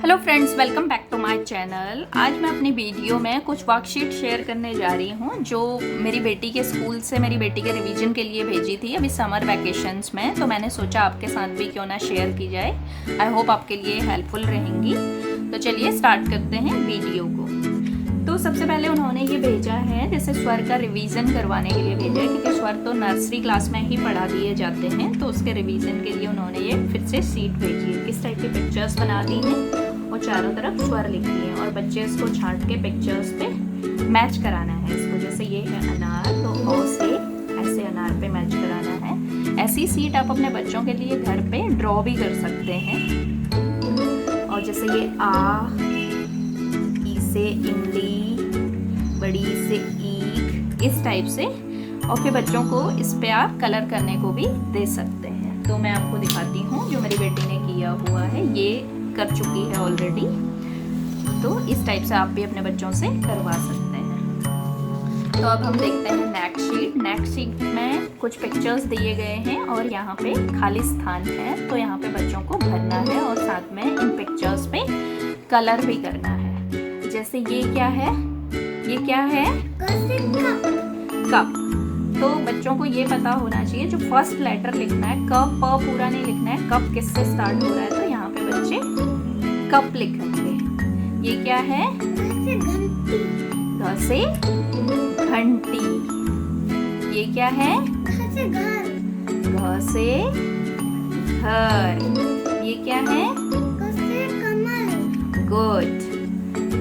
Hello friends, welcome back to my channel. आज मैं अपनी वीडियो में कुछ वर्कशीट शेयर करने जा रही हूँ जो मेरी बेटी के स्कूल से मेरी बेटी के रिवीजन के लिए भेजी थी अभी समर वैकेशंस में। तो मैंने सोचा आपके साथ भी क्यों ना शेयर की जाए। आई होप आपके लिए हेल्पफुल रहेंगी। तो चलिए स्टार्ट करते हैं वीडियो को। तो सबसे पहले उन्होंने ये भेजा है, जैसे स्वर का रिवीजन करवाने के लिए भेजा है, क्योंकि स्वर तो नर्सरी क्लास में ही पढ़ा दिए जाते हैं। तो उसके रिवीजन के लिए उन्होंने ये फिर से शीट भेजी है। इस टाइप की पिक्चर्स बना दी हैं और चारों तरफ स्वर लिखी है और बच्चे इसको छांट के पिक्चर्स पे मैच कराना है इसको। जैसे ये है अनार, तो ओ से ऐसे अनार पे मैच कराना है। ऐसी सीट आप अपने बच्चों के लिए घर पे ड्रॉ भी कर सकते हैं। और जैसे ये आ, ई से इमली, बड़ी से ईख, इस टाइप से। और फिर बच्चों को इस पे आप कलर करने को भी दे सकते हैं। तो मैं आपको दिखाती हूँ जो मेरी बेटी ने किया हुआ है, ये कर चुकी है ऑलरेडी। तो इस टाइप से आप भी अपने बच्चों से करवा सकते हैं। तो अब हम देखते हैं नेक्स्ट शीट। नेक्स्ट शीट में कुछ पिक्चर्स दिए गए हैं और यहाँ पे खाली स्थान है, तो यहाँ पे बच्चों को भरना है और साथ में इन पिक्चर्स पे कलर भी करना है। जैसे ये क्या है, ये क्या है, कप। तो बच्चों को ये पता होना चाहिए, जो फर्स्ट लेटर लिखना है, क प पूरा नहीं लिखना है। कप किससे स्टार्ट हो रहा है, तो यहाँ पे बच्चे कप लिखेंगे। ये क्या है, घ से घंटी। ये क्या है, घ से घर। ये क्या है, गुड।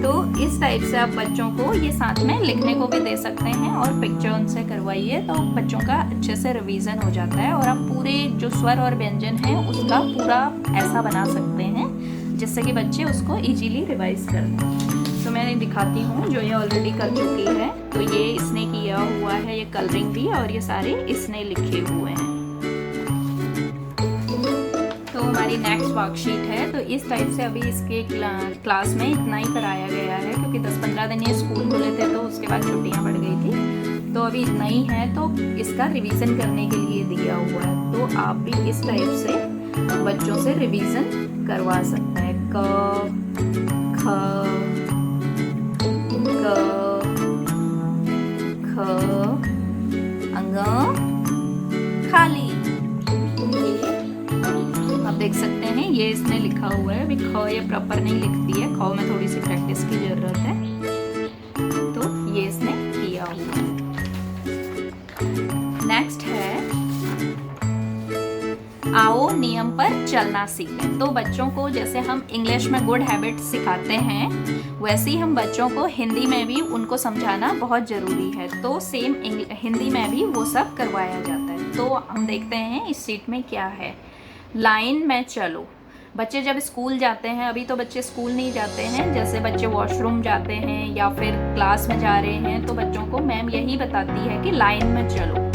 तो इस टाइप से आप बच्चों को ये साथ में लिखने को भी दे सकते हैं और पिक्चर उनसे करवाइए, तो बच्चों का अच्छे से रिवीजन हो जाता है। और आप पूरे जो स्वर और व्यंजन है उसका पूरा ऐसा बना सकते हैं जिससे कि बच्चे उसको इजीली रिवाइज कर लें। तो मैं दिखाती हूँ, जो ये ऑलरेडी कर चुकी है। तो ये इसने किया हुआ है, ये कलरिंग भी, और ये सारे इसने लिखे हुए हैं। तो हमारी नेक्स्ट वर्कशीट है। तो इस टाइप से अभी इसके क्लास में इतना ही कराया गया है, क्योंकि 10-15 दिन ये स्कूल खुले थे तो उसके बाद छुट्टियां बढ़ गई थी। तो अभी इतना ही है, तो इसका रिवीजन करने के लिए दिया हुआ है। तो आप भी इस टाइप से बच्चों से रिवीजन करवा सकते हैं। क, ख, ग, ख, अंग, खाली। आप देख सकते हैं ये इसने लिखा हुआ है। अभी ख ये प्रॉपर नहीं लिखती है, ख में थोड़ी सी प्रैक्टिस की जरूरत है। तो ये इसने किया हुआ है। नेक्स्ट है, आओ नियम पर चलना सीखें। तो बच्चों को जैसे हम इंग्लिश में गुड हैबिट्स सिखाते हैं, वैसे ही हम बच्चों को हिंदी में भी उनको समझाना बहुत ज़रूरी है। तो सेम हिंदी में भी वो सब करवाया जाता है। तो हम देखते हैं इस सीट में क्या है। लाइन में चलो। बच्चे जब स्कूल जाते हैं, अभी तो बच्चे स्कूल नहीं जाते हैं, जैसे बच्चे वॉशरूम जाते हैं या फिर क्लास में जा रहे हैं, तो बच्चों को मैम यही बताती है कि लाइन में चलो।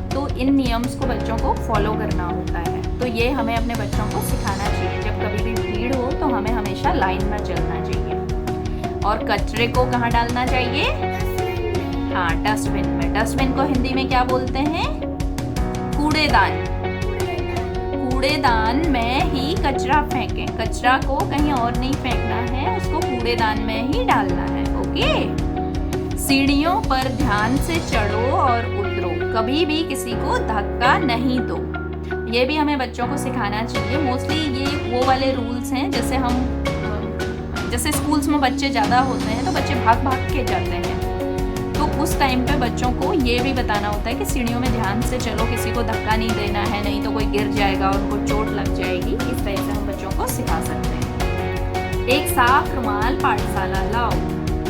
तो इन नियम्स को बच्चों को फॉलो करना होता है। तो ये हमें अपने बच्चों को सिखाना चाहिए। जब कभी भी भीड़ हो तो हमें हमेशा लाइन में चलना चाहिए। और कचरे को कहाँ डालना चाहिए, हाँ, डस्टबिन में। डस्टबिन को हिंदी में क्या बोलते हैं, कूड़ेदान। कूड़ेदान में ही कचरा फेंकें। कचरा को कहीं और नहीं फेंकना है, उसको कूड़ेदान में ही डालना है। ओके। सीढ़ियों पर ध्यान से चढ़ो और उतरो। कभी भी किसी को धक्का नहीं दो। ये भी हमें बच्चों को सिखाना चाहिए। मोस्टली ये वो वाले रूल्स हैं, जैसे स्कूल्स में बच्चे ज़्यादा होते हैं तो बच्चे भाग भाग के जाते हैं। तो उस टाइम पे बच्चों को ये भी बताना होता है कि सीढ़ियों में ध्यान से चलो, किसी को धक्का नहीं देना है, नहीं तो कोई गिर जाएगा, उनको चोट लग जाएगी। इस तरह से हम बच्चों को सिखा सकते हैं। एक साफ रुमाल पाठशाला लाओ।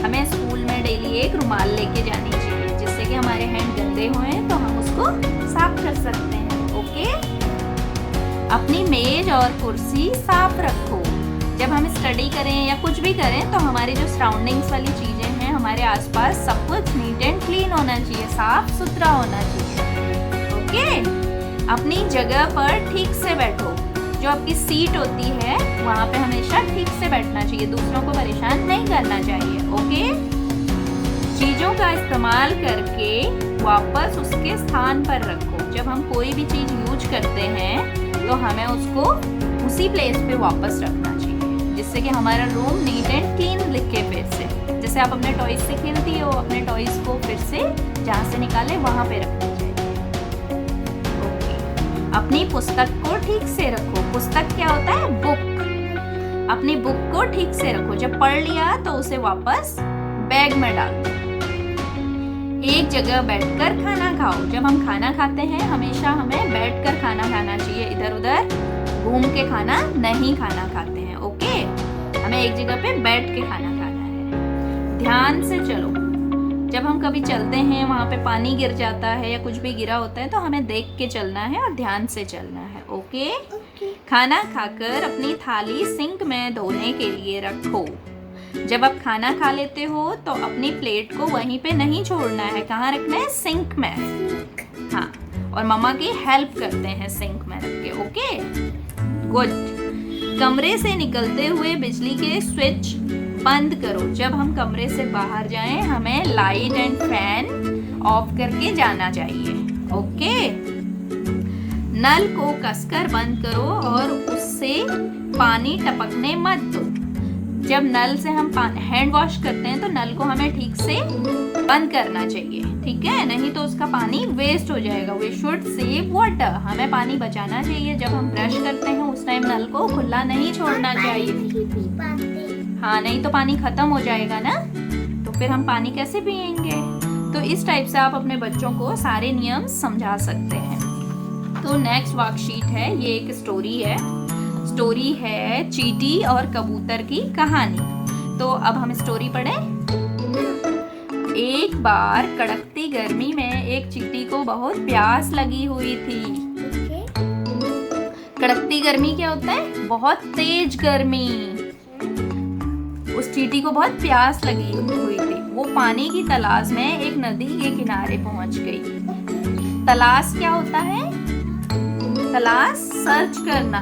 हमें स्कूल में डेली एक रुमाल लेके जानी चाहिए, जिससे कि हमारे हैंड गंदे हुए तो हम उसको साफ कर सकते हैं। ओके। अपनी मेज और कुर्सी साफ रखो। जब हम स्टडी करें या कुछ भी करें तो हमारी जो सराउंडिंग्स वाली चीज़ें हैं, हमारे आसपास सब कुछ नीट एंड क्लीन होना चाहिए, साफ सुथरा होना चाहिए। ओके। अपनी जगह पर ठीक से बैठो। जो आपकी सीट होती है वहाँ पे हमेशा ठीक से बैठना चाहिए, दूसरों को परेशान नहीं करना चाहिए। ओके। चीज़ों का इस्तेमाल करके वापस उसके स्थान पर रखो। जब हम कोई भी चीज़ यूज करते हैं तो हमें उसको उसी प्लेस पे वापस रखना चाहिए। जिससे कि हमारा रूम नीट एंड क्लीन दिखे फिर से। जैसे आप अपने टॉयज से खेलती हो, अपने टॉयज को फिर से जहाँ से निकाले वहाँ पे रखना चाहिए। ओके, अपनी पुस्तक को ठीक से रखो। पुस्तक क्या होता है? बुक। अपनी बुक को ठीक से रखो। जब पढ़ लिया तो उसे वापस बैग में डाल दो। एक जगह बैठकर खाना खाओ। जब हम खाना खाते हैं हमेशा हमें बैठकर खाना खाना चाहिए, इधर उधर घूम के खाना नहीं खाना खाते हैं। ओके, हमें एक जगह पे बैठ के खाना खाना है। ध्यान से चलो। जब हम कभी चलते हैं वहाँ पे पानी गिर जाता है या कुछ भी गिरा होता है तो हमें देख के चलना है और ध्यान से चलना है। ओके, खाना खाकर अपनी थाली सिंक में धोने के लिए रखो। जब आप खाना खा लेते हो तो अपनी प्लेट को वहीं पे नहीं छोड़ना है। कहाँ रखना है? सिंक में। हाँ, और मम्मा की हेल्प करते हैं सिंक में रख के। Okay, good. कमरे से निकलते हुए बिजली के स्विच बंद करो। जब हम कमरे से बाहर जाएं हमें लाइट एंड फैन ऑफ करके जाना चाहिए। ओके, नल को कसकर बंद करो और उससे पानी टपकने मत दो। जब नल से हम हैंड वॉश करते हैं तो नल को हमें ठीक से बंद करना चाहिए, ठीक है? नहीं तो उसका पानी वेस्ट हो जाएगा। We should save water. हमें पानी बचाना चाहिए। जब हम ब्रश करते हैं उस टाइम नल को खुला नहीं छोड़ना चाहिए। हाँ, नहीं तो पानी खत्म हो जाएगा ना, तो फिर हम पानी कैसे पिएंगे? तो इस टाइप से आप अपने बच्चों को सारे नियम समझा सकते हैं। तो नेक्स्ट वर्कशीट है, ये एक स्टोरी है। स्टोरी है चींटी और कबूतर की कहानी। तो अब हम स्टोरी पढ़ें। एक बार कड़कती गर्मी में एक चींटी को बहुत प्यास लगी हुई थी। कड़कती गर्मी क्या होता है? बहुत तेज गर्मी। उस चींटी को बहुत प्यास लगी हुई थी। वो पानी की तलाश में एक नदी के किनारे पहुंच गई। तलाश क्या होता है? तलाश सर्च करना।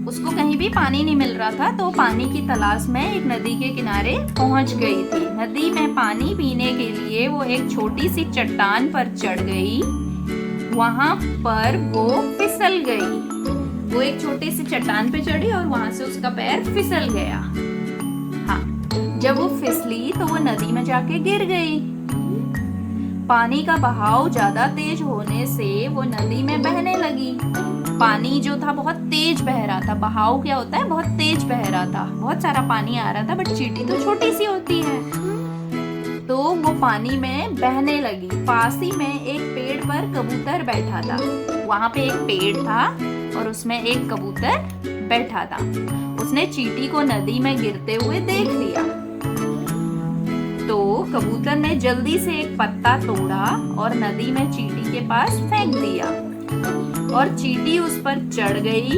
उसको कहीं भी पानी नहीं मिल रहा था तो पानी की तलाश में एक नदी के किनारे पहुंच गई थी। नदी में पानी पीने के लिए वो एक छोटी सी चट्टान पर चढ़ गई। वहां पर वो फिसल गई। वो एक छोटी सी चट्टान पे चढ़ी और वहां से उसका पैर फिसल गया। हाँ, जब वो फिसली तो वो नदी में जाके गिर गई। पानी का बहाव ज्यादा तेज होने से वो नदी में बहने लगी। पानी जो था बहुत तेज बह रहा था। बहाव क्या होता है? बहुत तेज बह रहा था। बहुत सारा पानी आ रहा था, बट चींटी तो छोटी सी होती है तो वो पानी में बहने लगी। पास ही में एक पेड़ पर कबूतर बैठा था। वहां पे एक पेड़ था और उसमें एक कबूतर बैठा था। उसने चींटी को नदी में गिरते हुए देख लिया तो कबूतर ने जल्दी से एक पत्ता तोड़ा और नदी में चींटी के पास फेंक दिया और चींटी उस पर चढ़ गई।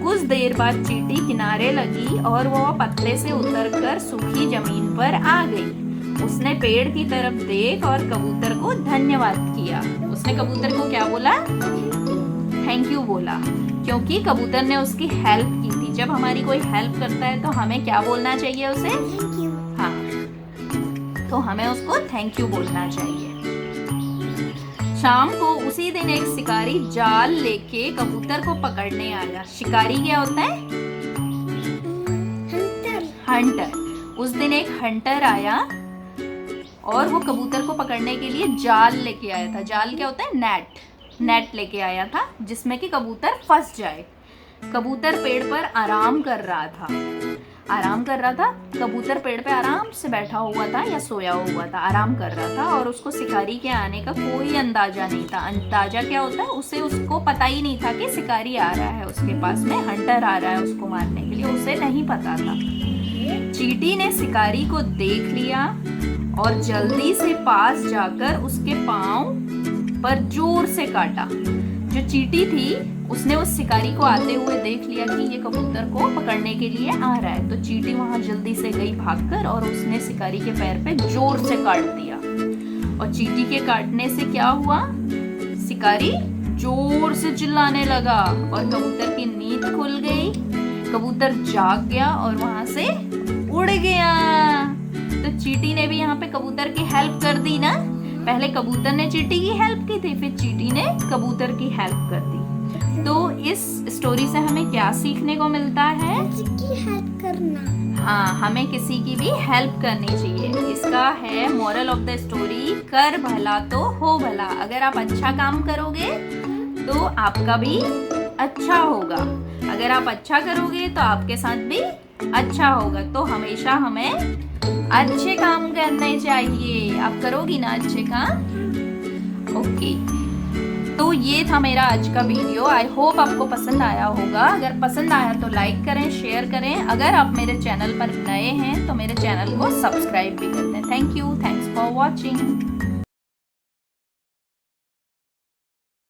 कुछ देर बाद चींटी किनारे लगी और वो पत्ते से उतरकर सूखी जमीन पर आ गई। उसने पेड़ की तरफ देख और कबूतर को धन्यवाद किया। उसने कबूतर को क्या बोला? थैंक यू बोला, क्योंकि कबूतर ने उसकी हेल्प की थी। जब हमारी कोई हेल्प करता है तो हमें क्या बोलना चाहिए उसे? हाँ, तो हमें उसको थैंक यू बोलना चाहिए। शाम को उसी दिन एक शिकारी जाल लेके कबूतर को पकड़ने आया। शिकारी क्या होता है? हंटर। उस दिन एक हंटर आया और वो कबूतर को पकड़ने के लिए जाल लेके आया था। जाल क्या होता है? नेट लेके आया था जिसमें कि कबूतर फंस जाए। कबूतर पेड़ पर आराम कर रहा था। कबूतर पेड़ पे आराम से बैठा हुआ था या सोया हुआ था, आराम कर रहा था और उसको शिकारी के आने का कोई अंदाजा नहीं था। अंदाजा क्या होता है? उसको पता ही नहीं था कि शिकारी आ रहा है उसके पास में, हंटर आ रहा है उसको मारने के लिए, उसे नहीं पता था। चींटी ने शिकारी को देख लिया और जल्दी से पास जाकर उसके पांव पर जोर से काटा। जो चींटी थी उसने उस शिकारी को आते हुए देख लिया कि ये कबूतर को पकड़ने के लिए आ रहा है, तो चींटी वहां जल्दी से गई भागकर और उसने शिकारी के पैर पे जोर से काट दिया। और चींटी के काटने से क्या हुआ? शिकारी जोर से चिल्लाने लगा और कबूतर की नींद खुल गई। कबूतर जाग गया और वहां से उड़ गया। तो चींटी ने भी यहाँ पे कबूतर की हेल्प कर दी ना। पहले कबूतर ने चींटी की हेल्प की थी, फिर चींटी ने कबूतर की हेल्प कर दी। तो इस स्टोरी से हमें क्या सीखने को मिलता है? किसी की हेल्प करना। हाँ, हमें किसी की भी हेल्प करनी चाहिए। इसका है मोरल ऑफ द स्टोरी, कर भला तो हो भला। अगर आप अच्छा काम करोगे तो आपका भी अच्छा होगा, अगर आप अच्छा करोगे तो आपके साथ भी अच्छा होगा। तो हमेशा हमें अच्छे काम करने चाहिए। आप करोगी ना अच्छे काम? ओके, तो ये था मेरा आज का वीडियो। आई होप आपको पसंद आया होगा। अगर पसंद आया तो लाइक करें, शेयर करें। अगर आप मेरे चैनल पर नए हैं तो मेरे चैनल को सब्सक्राइब भी कर दें। Thank you, thanks for watching.